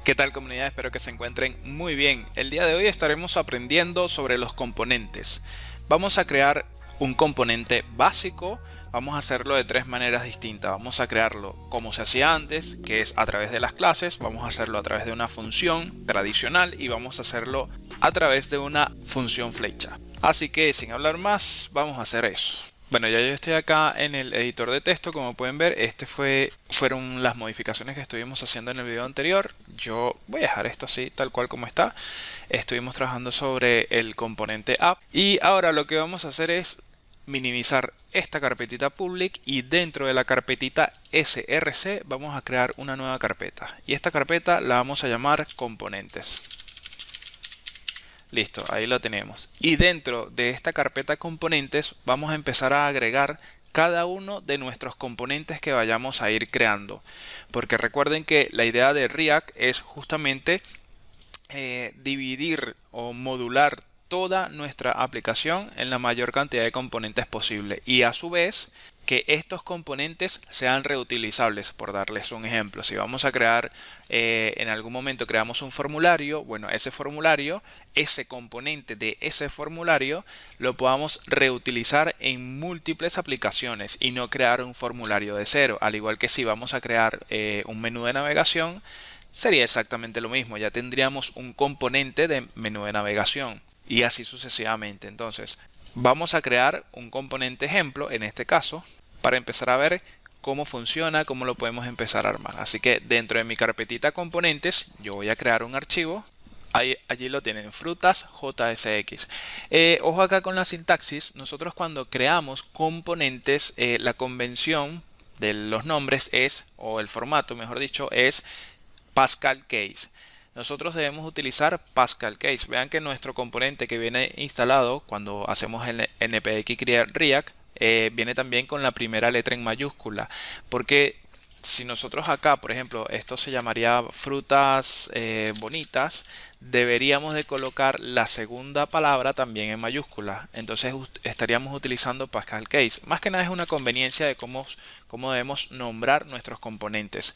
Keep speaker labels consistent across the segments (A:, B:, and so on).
A: ¿Qué tal, comunidad? Espero que se encuentren muy bien. El día de hoy estaremos aprendiendo sobre los componentes. Vamos a crear un componente básico. Vamos a hacerlo de tres maneras distintas. Vamos a crearlo como se hacía antes, que es a través de las clases. Vamos a hacerlo a través de una función tradicional y vamos a hacerlo a través de una función flecha. Así que sin hablar más, vamos a hacer eso. Bueno, ya yo estoy acá en el editor de texto, como pueden ver, fueron las modificaciones que estuvimos haciendo en el video anterior. Yo voy a dejar esto así, tal cual como está. Estuvimos trabajando sobre el componente app y ahora lo que vamos a hacer es minimizar esta carpetita public y dentro de la carpetita src vamos a crear una nueva carpeta y esta carpeta la vamos a llamar componentes. Listo, ahí lo tenemos. Y dentro de esta carpeta componentes vamos a empezar a agregar cada uno de nuestros componentes que vayamos a ir creando. Porque recuerden que la idea de React es justamente dividir o modular toda nuestra aplicación en la mayor cantidad de componentes posible y a su vez que estos componentes sean reutilizables. Por darles un ejemplo, si vamos a crear en algún momento creamos un formulario, bueno, ese formulario, ese componente de ese formulario lo podamos reutilizar en múltiples aplicaciones y no crear un formulario de cero. Al igual que si vamos a crear un menú de navegación, sería exactamente lo mismo. Ya tendríamos un componente de menú de navegación y así sucesivamente. Entonces vamos a crear un componente ejemplo en este caso para empezar a ver cómo funciona, cómo lo podemos empezar a armar. Así que dentro de mi carpetita componentes yo voy a crear un archivo. Allí lo tienen, frutas JSX. Ojo acá con la sintaxis. Nosotros cuando creamos componentes, la convención de los nombres es, o el formato mejor dicho, es Pascal Case. Nosotros debemos utilizar Pascal Case. Vean que nuestro componente que viene instalado cuando hacemos el npx create React viene también con la primera letra en mayúscula. Porque si nosotros acá, por ejemplo, esto se llamaría frutas bonitas, deberíamos de colocar la segunda palabra también en mayúscula. Entonces estaríamos utilizando Pascal Case. Más que nada es una conveniencia de cómo debemos nombrar nuestros componentes.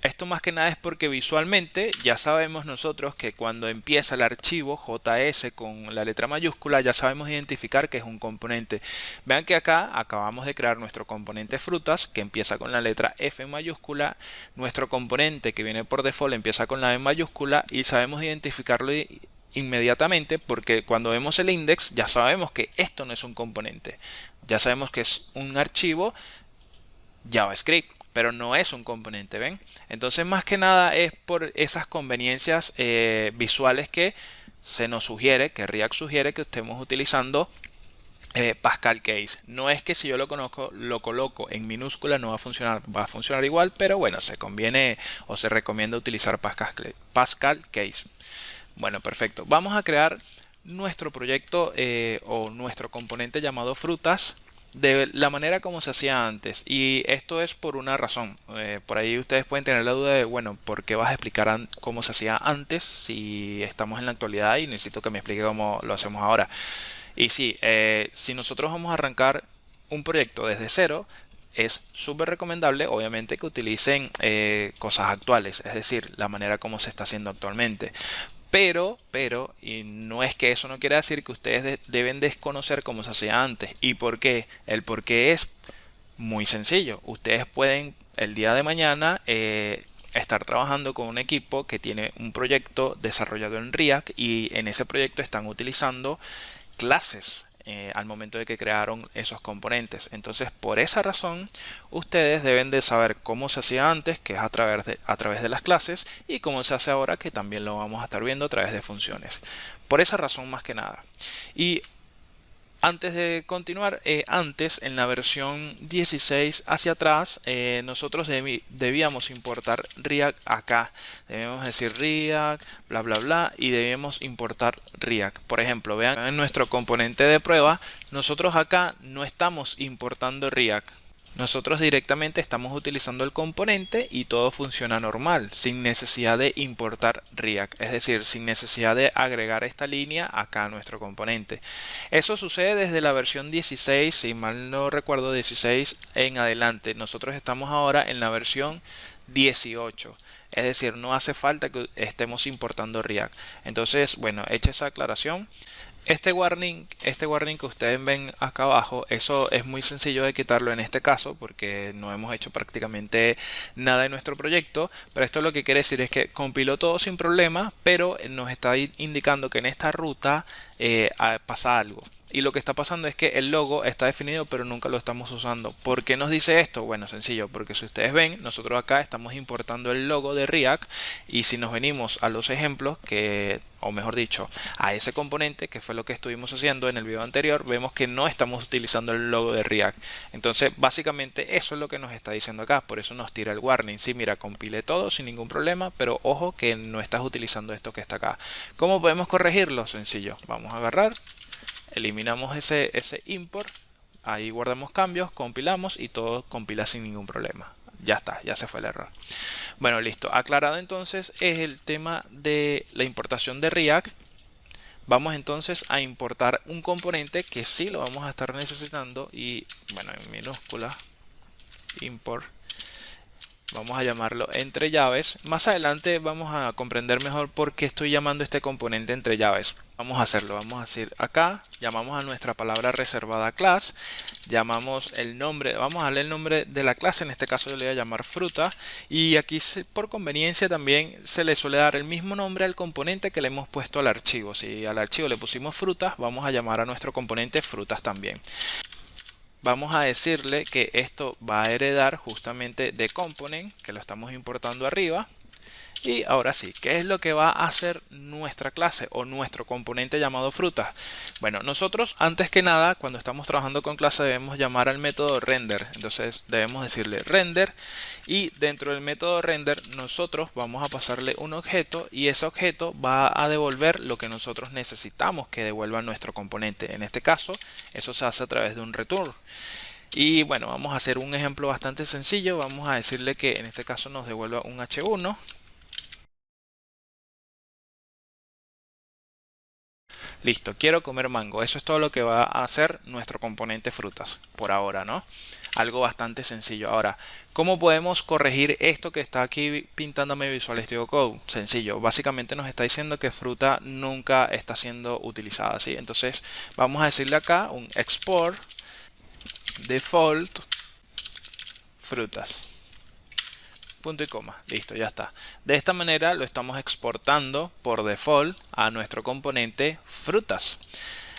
A: Esto más que nada es porque visualmente ya sabemos nosotros que cuando empieza el archivo JS con la letra mayúscula ya sabemos identificar que es un componente. Vean que acá acabamos de crear nuestro componente frutas que empieza con la letra F en mayúscula. Nuestro componente que viene por default empieza con la E mayúscula y sabemos identificarlo inmediatamente porque cuando vemos el index ya sabemos que esto no es un componente. Ya sabemos que es un archivo JavaScript, pero no es un componente, ¿ven? Entonces más que nada es por esas conveniencias visuales que se nos sugiere, que React sugiere que estemos utilizando Pascal Case. No es que si yo lo coloco en minúscula no va a funcionar igual, pero bueno, se conviene o se recomienda utilizar Pascal Case. Bueno, perfecto. Vamos a crear nuestro proyecto o nuestro componente llamado frutas de la manera como se hacía antes, y esto es por una razón. Por ahí ustedes pueden tener la duda de, bueno, ¿por qué vas a explicar cómo se hacía antes si estamos en la actualidad y necesito que me explique cómo lo hacemos ahora? Y sí, si nosotros vamos a arrancar un proyecto desde cero, es súper recomendable, obviamente, que utilicen cosas actuales, es decir, la manera como se está haciendo actualmente. Pero, y no es que eso no quiera decir que ustedes deben desconocer cómo se hacía antes. ¿Y por qué? El por qué es muy sencillo. Ustedes pueden el día de mañana estar trabajando con un equipo que tiene un proyecto desarrollado en React y en ese proyecto están utilizando clases al momento de que crearon esos componentes. Entonces, por esa razón, ustedes deben de saber cómo se hacía antes, que es a través de las clases, y cómo se hace ahora, que también lo vamos a estar viendo a través de funciones. Por esa razón más que nada. Y antes de continuar, antes en la versión 16 hacia atrás, nosotros debíamos importar React acá. Debemos decir React, bla bla bla, y debemos importar React. Por ejemplo, vean en nuestro componente de prueba, nosotros acá no estamos importando React. Nosotros directamente estamos utilizando el componente y todo funciona normal, sin necesidad de importar React, es decir, sin necesidad de agregar esta línea acá a nuestro componente. Eso sucede desde la versión 16, si mal no recuerdo, 16 en adelante. Nosotros estamos ahora en la versión 18. Es decir, no hace falta que estemos importando React. Entonces, bueno, hecha esa aclaración, este warning que ustedes ven acá abajo, eso es muy sencillo de quitarlo en este caso porque no hemos hecho prácticamente nada en nuestro proyecto, pero esto lo que quiere decir es que compiló todo sin problema, pero nos está indicando que en esta ruta pasa algo. Y lo que está pasando es que el logo está definido pero nunca lo estamos usando. ¿Por qué nos dice esto? Bueno, sencillo, porque si ustedes ven, nosotros acá estamos importando el logo de React y si nos venimos a los ejemplos, o mejor dicho, a ese componente que fue lo que estuvimos haciendo en el video anterior, vemos que no estamos utilizando el logo de React. Entonces, básicamente eso es lo que nos está diciendo acá, por eso nos tira el warning. Sí, mira, compile todo sin ningún problema, pero ojo que no estás utilizando esto que está acá. ¿Cómo podemos corregirlo? Sencillo, vamos a agarrar, eliminamos ese import, ahí guardamos cambios, compilamos y todo compila sin ningún problema. Ya está, ya se fue el error. Bueno, listo. Aclarado entonces es el tema de la importación de React. Vamos entonces a importar un componente que sí lo vamos a estar necesitando y bueno, en minúscula, import. Vamos a llamarlo entre llaves. Más adelante vamos a comprender mejor por qué estoy llamando este componente entre llaves. Vamos a hacerlo. Vamos a decir acá, llamamos a nuestra palabra reservada class, llamamos el nombre, vamos a darle el nombre de la clase, en este caso yo le voy a llamar fruta, y aquí por conveniencia también se le suele dar el mismo nombre al componente que le hemos puesto al archivo. Si al archivo le pusimos frutas, vamos a llamar a nuestro componente frutas también. Vamos a decirle que esto va a heredar justamente de component, que lo estamos importando arriba. Y ahora sí, ¿qué es lo que va a hacer nuestra clase o nuestro componente llamado frutas? Bueno, nosotros antes que nada, cuando estamos trabajando con clase, debemos llamar al método render. Entonces debemos decirle render y dentro del método render nosotros vamos a pasarle un objeto y ese objeto va a devolver lo que nosotros necesitamos que devuelva nuestro componente. En este caso, eso se hace a través de un return. Y bueno, vamos a hacer un ejemplo bastante sencillo. Vamos a decirle que en este caso nos devuelva un h1. Listo, quiero comer mango. Eso es todo lo que va a hacer nuestro componente frutas por ahora, ¿no? Algo bastante sencillo. Ahora, ¿cómo podemos corregir esto que está aquí pintándome Visual Studio Code? Sencillo, básicamente nos está diciendo que fruta nunca está siendo utilizada, ¿sí? Entonces, vamos a decirle acá un export default frutas. Punto y coma, listo, ya está. De esta manera lo estamos exportando por default a nuestro componente frutas.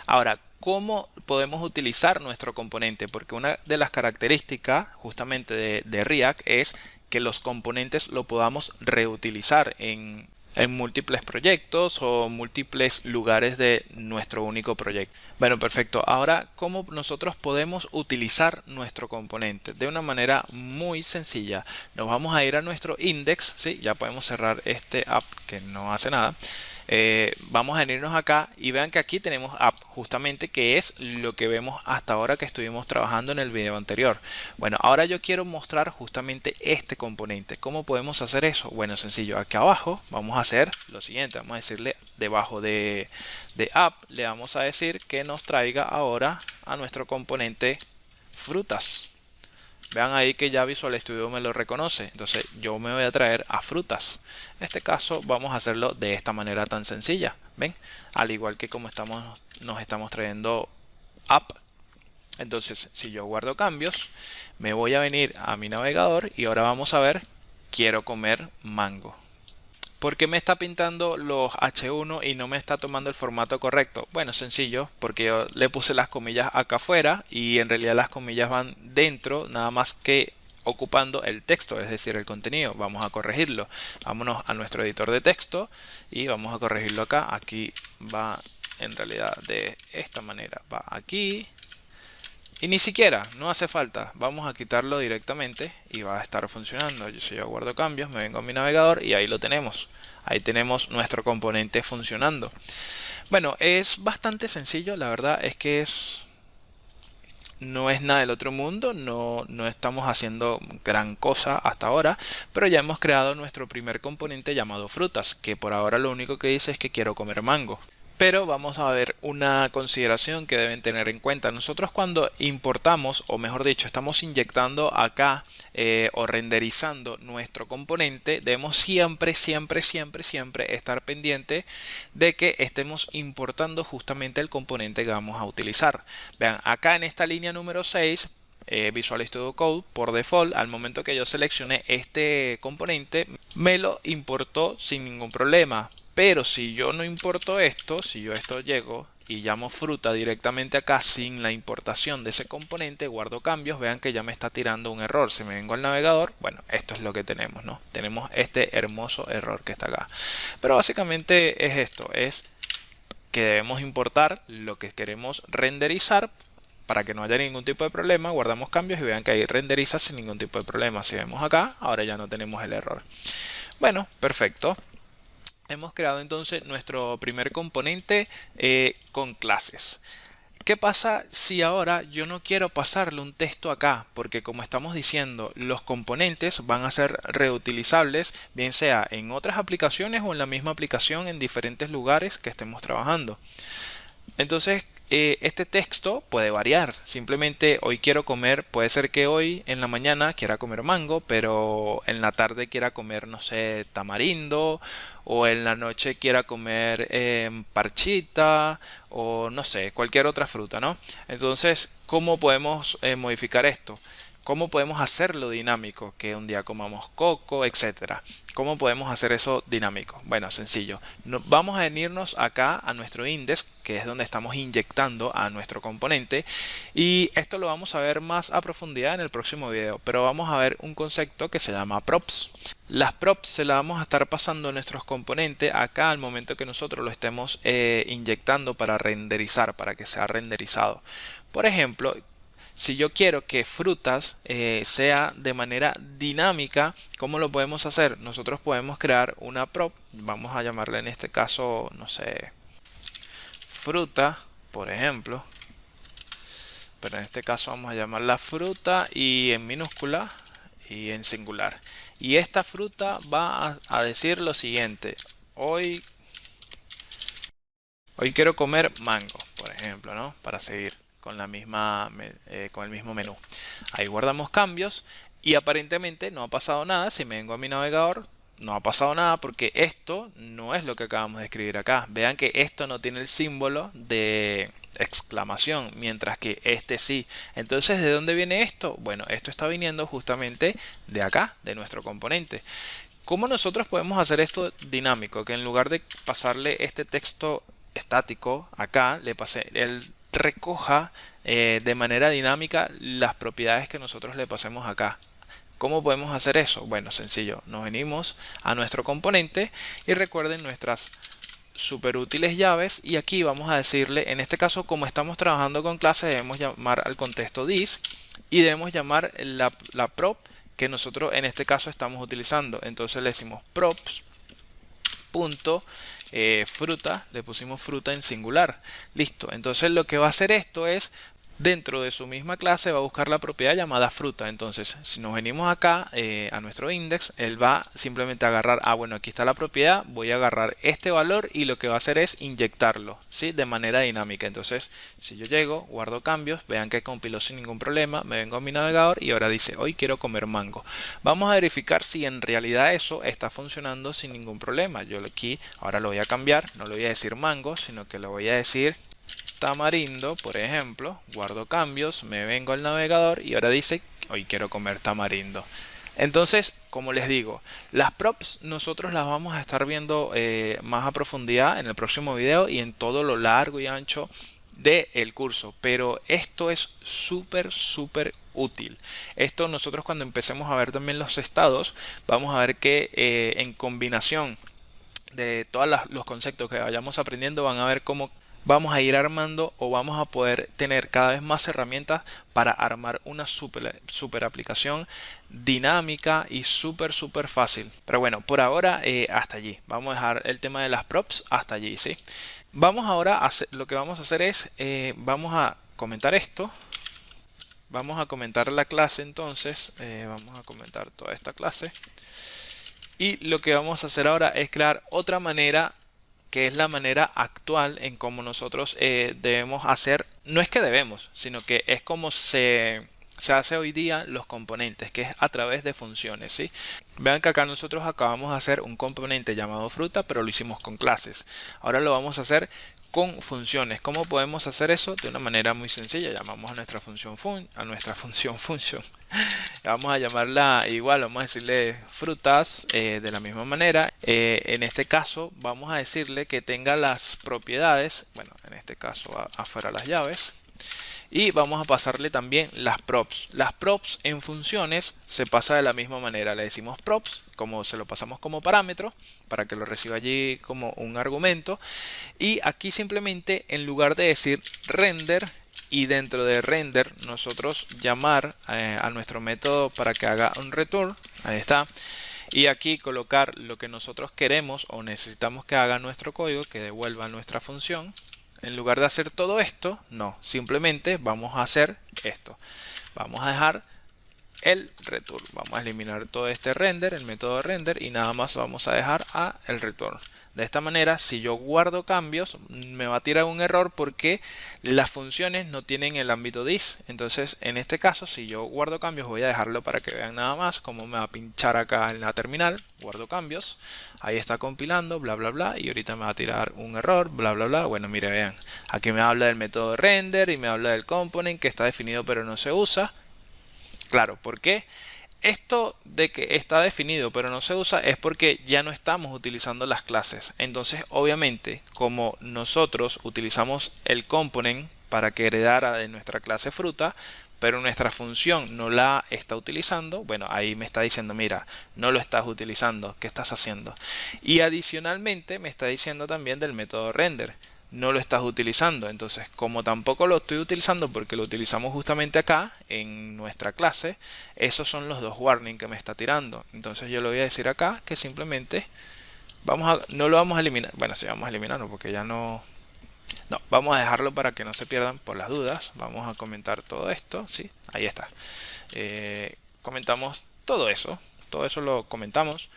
A: Ahora, ¿cómo podemos utilizar nuestro componente? Porque una de las características justamente de React es que los componentes lo podamos reutilizar en múltiples proyectos o múltiples lugares de nuestro único proyecto. Bueno, perfecto. Ahora, ¿cómo nosotros podemos utilizar nuestro componente? De una manera muy sencilla. Nos vamos a ir a nuestro index, ¿sí? Ya podemos cerrar este app que no hace nada. Vamos a irnos acá y vean que aquí tenemos app justamente, que es lo que vemos hasta ahora que estuvimos trabajando en el video anterior. Bueno, ahora yo quiero mostrar justamente este componente. ¿Cómo podemos hacer eso? Bueno, sencillo. Aquí abajo vamos a hacer lo siguiente. Vamos a decirle debajo de app, le vamos a decir que nos traiga ahora a nuestro componente frutas. Vean ahí que ya Visual Studio me lo reconoce. Entonces yo me voy a traer a frutas. En este caso vamos a hacerlo de esta manera tan sencilla. ¿Ven? Al igual que como nos estamos trayendo app. Entonces si yo guardo cambios, me voy a venir a mi navegador y ahora vamos a ver, quiero comer mango. ¿Por qué me está pintando los H1 y no me está tomando el formato correcto? Bueno, sencillo, porque yo le puse las comillas acá afuera y en realidad las comillas van dentro, nada más que ocupando el texto, es decir, el contenido. Vamos a corregirlo. Vámonos a nuestro editor de texto y vamos a corregirlo acá. Aquí va en realidad de esta manera. Va aquí. Y ni siquiera, no hace falta. Vamos a quitarlo directamente y va a estar funcionando. Si yo guardo cambios, me vengo a mi navegador y ahí lo tenemos. Ahí tenemos nuestro componente funcionando. Bueno, es bastante sencillo. La verdad es que es no es nada del otro mundo, no estamos haciendo gran cosa hasta ahora, pero ya hemos creado nuestro primer componente llamado frutas, que por ahora lo único que dice es que quiero comer mango. Pero vamos a ver una consideración que deben tener en cuenta. Nosotros cuando importamos, o mejor dicho, estamos inyectando acá o renderizando nuestro componente, debemos siempre estar pendiente de que estemos importando justamente el componente que vamos a utilizar. Vean, acá en esta línea número 6, Visual Studio Code, por default, al momento que yo seleccioné este componente, me lo importó sin ningún problema. Pero si yo no importo esto, si yo esto llego y llamo fruta directamente acá sin la importación de ese componente, guardo cambios, vean que ya me está tirando un error. Si me vengo al navegador, bueno, esto es lo que tenemos, ¿no? Tenemos este hermoso error que está acá. Pero básicamente es esto, es que debemos importar lo que queremos renderizar para que no haya ningún tipo de problema. Guardamos cambios y vean que ahí renderiza sin ningún tipo de problema. Si vemos acá, ahora ya no tenemos el error. Bueno, perfecto. Hemos creado entonces nuestro primer componente con clases. ¿Qué pasa si ahora yo no quiero pasarle un texto acá? Porque como estamos diciendo, los componentes van a ser reutilizables, bien sea en otras aplicaciones o en la misma aplicación en diferentes lugares que estemos trabajando. Entonces, este texto puede variar. Simplemente hoy quiero comer, puede ser que hoy en la mañana quiera comer mango, pero en la tarde quiera comer, no sé, tamarindo, o en la noche quiera comer parchita, o no sé, cualquier otra fruta, ¿no? Entonces, ¿cómo podemos modificar esto? ¿Cómo podemos hacerlo dinámico? Que un día comamos coco, etcétera. ¿Cómo podemos hacer eso dinámico? Bueno, sencillo. Vamos a venirnos acá a nuestro index, que es donde estamos inyectando a nuestro componente. Y esto lo vamos a ver más a profundidad en el próximo video. Pero vamos a ver un concepto que se llama props. Las props se las vamos a estar pasando a nuestros componentes acá al momento que nosotros lo estemos inyectando para renderizar, para que sea renderizado. Por ejemplo, si yo quiero que frutas sea de manera dinámica, ¿cómo lo podemos hacer? Nosotros podemos crear una prop, vamos a llamarle en este caso, no sé, fruta, por ejemplo. Pero en este caso vamos a llamarla fruta y en minúscula y en singular. Y esta fruta va a decir lo siguiente: hoy quiero comer mango, por ejemplo, ¿no? Para seguir con la misma con el mismo menú. Ahí guardamos cambios y aparentemente no ha pasado nada. Si me vengo a mi navegador, no ha pasado nada porque esto no es lo que acabamos de escribir acá. Vean que esto no tiene el símbolo de exclamación, mientras que este sí. Entonces, ¿de dónde viene esto? Bueno, esto está viniendo justamente de acá, de nuestro componente. ¿Cómo nosotros podemos hacer esto dinámico? Que en lugar de pasarle este texto estático acá, él recoja de manera dinámica las propiedades que nosotros le pasemos acá. ¿Cómo podemos hacer eso? Bueno, sencillo. Nos venimos a nuestro componente y recuerden nuestras súper útiles llaves, y aquí vamos a decirle, en este caso como estamos trabajando con clases, debemos llamar al contexto this y debemos llamar la prop que nosotros en este caso estamos utilizando. Entonces le decimos props punto fruta, le pusimos fruta en singular. Listo. Entonces lo que va a hacer esto es, dentro de su misma clase va a buscar la propiedad llamada fruta. Entonces, si nos venimos acá a nuestro index, él va simplemente a agarrar, bueno, aquí está la propiedad, voy a agarrar este valor y lo que va a hacer es inyectarlo, ¿sí? De manera dinámica. Entonces, si yo llego, guardo cambios, vean que compiló sin ningún problema, me vengo a mi navegador y ahora dice, hoy quiero comer mango. Vamos a verificar si en realidad eso está funcionando sin ningún problema. Yo aquí ahora lo voy a cambiar, no le voy a decir mango, sino que le voy a decir tamarindo, por ejemplo. Guardo cambios, me vengo al navegador y ahora dice hoy quiero comer tamarindo. Entonces, como les digo, las props nosotros las vamos a estar viendo más a profundidad en el próximo video y en todo lo largo y ancho del curso, pero esto es súper útil. Esto nosotros cuando empecemos a ver también los estados, vamos a ver que en combinación de todos los conceptos que vayamos aprendiendo, van a ver cómo vamos a ir armando o vamos a poder tener cada vez más herramientas para armar una super aplicación dinámica y súper fácil. Pero bueno, por ahora hasta allí. Vamos a dejar el tema de las props hasta allí, ¿sí? Vamos ahora a hacer, lo que vamos a hacer es, vamos a comentar esto. Vamos a comentar la clase entonces. Vamos a comentar toda esta clase. Y lo que vamos a hacer ahora es crear otra manera, que es la manera actual en cómo nosotros debemos hacer. No es que debemos, sino que es como se hace hoy día los componentes, que es a través de funciones, ¿sí? Vean que acá nosotros acabamos de hacer un componente llamado fruta, pero lo hicimos con clases. Ahora lo vamos a hacer con funciones. ¿Cómo podemos hacer eso? De una manera muy sencilla. Llamamos a nuestra función function. Vamos a llamarla igual, vamos a decirle frutas de la misma manera. En este caso vamos a decirle que tenga las propiedades, bueno, en este caso afuera las llaves. Y vamos a pasarle también las props. Las props en funciones se pasa de la misma manera. Le decimos props, como se lo pasamos como parámetro, para que lo reciba allí como un argumento. Y aquí simplemente, en lugar de decir render, y dentro de render nosotros llamar a nuestro método para que haga un return, ahí está. Y aquí colocar lo que nosotros queremos o necesitamos que haga nuestro código, que devuelva nuestra función. En lugar de hacer todo esto, no, simplemente vamos a hacer esto. Vamos a dejar el return. Vamos a eliminar todo este render, el método render, y nada más vamos a dejar el return. De esta manera, si yo guardo cambios, me va a tirar un error porque las funciones no tienen el ámbito this. Entonces, en este caso, si yo guardo cambios, voy a dejarlo para que vean nada más cómo me va a pinchar acá en la terminal. Guardo cambios, ahí está compilando, bla bla bla, y ahorita me va a tirar un error, bla bla bla. Bueno, mire, vean, aquí me habla del método render y me habla del component que está definido pero no se usa. Claro, ¿por qué? Esto de que está definido pero no se usa es porque ya no estamos utilizando las clases. Entonces, obviamente, como nosotros utilizamos el component para que heredara de nuestra clase fruta, pero nuestra función no la está utilizando, bueno, ahí me está diciendo, mira, no lo estás utilizando, ¿qué estás haciendo? Y adicionalmente me está diciendo también del método render. No lo estás utilizando, entonces como tampoco lo estoy utilizando porque lo utilizamos justamente acá en nuestra clase, esos son los dos warnings que me está tirando. Entonces yo le voy a decir acá que simplemente no lo vamos a eliminar. Bueno, sí, vamos a eliminarlo porque ya no, vamos a dejarlo para que no se pierdan por las dudas. Vamos a comentar todo esto, sí, ahí está. Comentamos todo eso lo comentamos.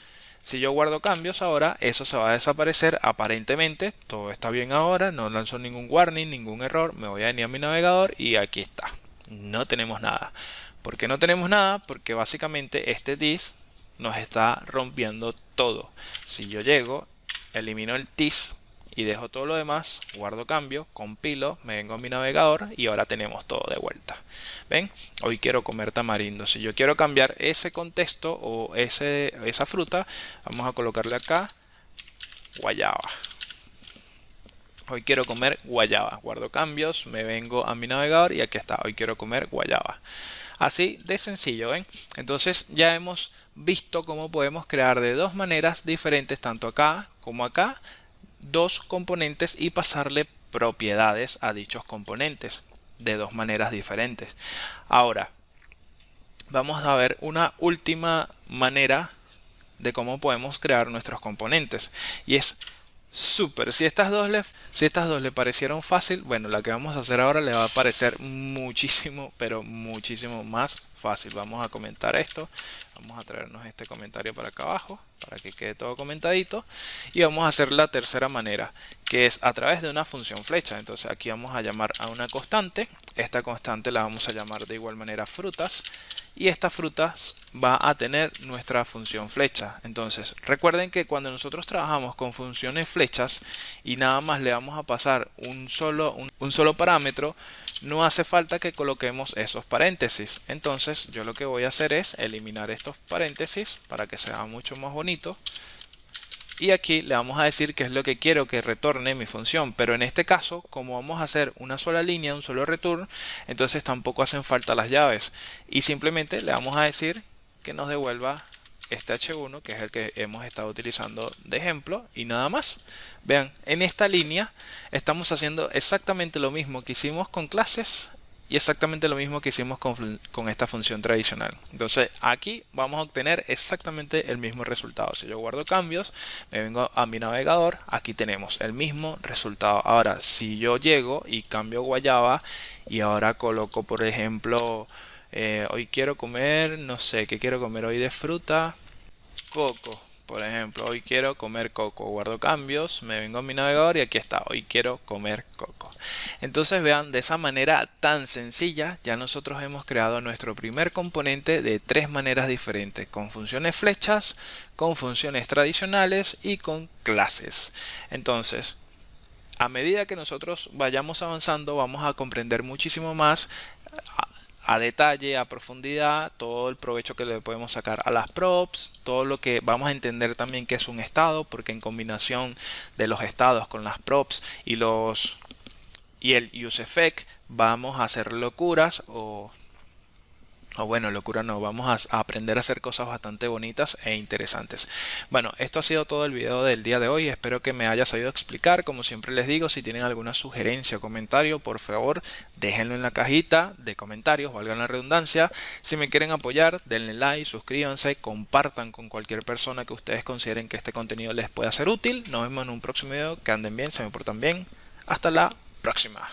A: Si yo guardo cambios ahora, eso se va a desaparecer aparentemente. Todo está bien ahora, no lanzó ningún warning, ningún error. Me voy a venir a mi navegador y aquí está. No tenemos nada. ¿Por qué no tenemos nada? Porque básicamente este this nos está rompiendo todo. Si yo llego, elimino el this y dejo todo lo demás, guardo cambio, compilo, me vengo a mi navegador y ahora tenemos todo de vuelta. ¿Ven? Hoy quiero comer tamarindo. Si yo quiero cambiar ese contexto o esa fruta, vamos a colocarle acá guayaba. Hoy quiero comer guayaba. Guardo cambios, me vengo a mi navegador y aquí está. Hoy quiero comer guayaba. Así de sencillo, ¿ven? Entonces ya hemos visto cómo podemos crear de dos maneras diferentes, tanto acá como acá, dos componentes y pasarle propiedades a dichos componentes de dos maneras diferentes. Ahora, vamos a ver una última manera de cómo podemos crear nuestros componentes. Y es súper. Si estas dos le parecieron fácil, bueno, la que vamos a hacer ahora le va a parecer muchísimo, pero muchísimo más fácil. Vamos a comentar esto. Vamos a traernos este comentario para acá abajo, para que quede todo comentadito. Y vamos a hacer la tercera manera, que es a través de una función flecha. Entonces aquí vamos a llamar a una constante. Esta constante la vamos a llamar de igual manera frutas. Y esta fruta va a tener nuestra función flecha. Entonces recuerden que cuando nosotros trabajamos con funciones flechas y nada más le vamos a pasar un solo parámetro, no hace falta que coloquemos esos paréntesis. Entonces yo lo que voy a hacer es eliminar estos paréntesis para que sea mucho más bonito. Y aquí le vamos a decir qué es lo que quiero que retorne mi función. Pero en este caso, como vamos a hacer una sola línea, un solo return, entonces tampoco hacen falta las llaves. Y simplemente le vamos a decir que nos devuelva este h1, que es el que hemos estado utilizando de ejemplo, y nada más. Vean, en esta línea estamos haciendo exactamente lo mismo que hicimos con clases y exactamente lo mismo que hicimos con esta función tradicional. Entonces aquí vamos a obtener exactamente el mismo resultado. Si yo guardo cambios, me vengo a mi navegador, aquí tenemos el mismo resultado. Ahora, si yo llego y cambio guayaba y ahora coloco, por ejemplo, hoy quiero comer, no sé, ¿qué quiero comer hoy de fruta? Coco. Por ejemplo, hoy quiero comer coco. Guardo cambios, me vengo a mi navegador y aquí está. Hoy quiero comer coco. Entonces vean, de esa manera tan sencilla, ya nosotros hemos creado nuestro primer componente de tres maneras diferentes. Con funciones flechas, con funciones tradicionales y con clases. Entonces, a medida que nosotros vayamos avanzando, vamos a comprender muchísimo más a detalle, a profundidad, todo el provecho que le podemos sacar a las props, todo lo que vamos a entender también que es un estado, porque en combinación de los estados con las props y el useEffect vamos a hacer locuras o bueno, locura no, vamos a aprender a hacer cosas bastante bonitas e interesantes. Bueno, esto ha sido todo el video del día de hoy. Espero que me haya sabido explicar. Como siempre les digo, si tienen alguna sugerencia o comentario, por favor, déjenlo en la cajita de comentarios, valga la redundancia. Si me quieren apoyar, denle like, suscríbanse, compartan con cualquier persona que ustedes consideren que este contenido les pueda ser útil. Nos vemos en un próximo video. Que anden bien, se me portan bien. Hasta la próxima.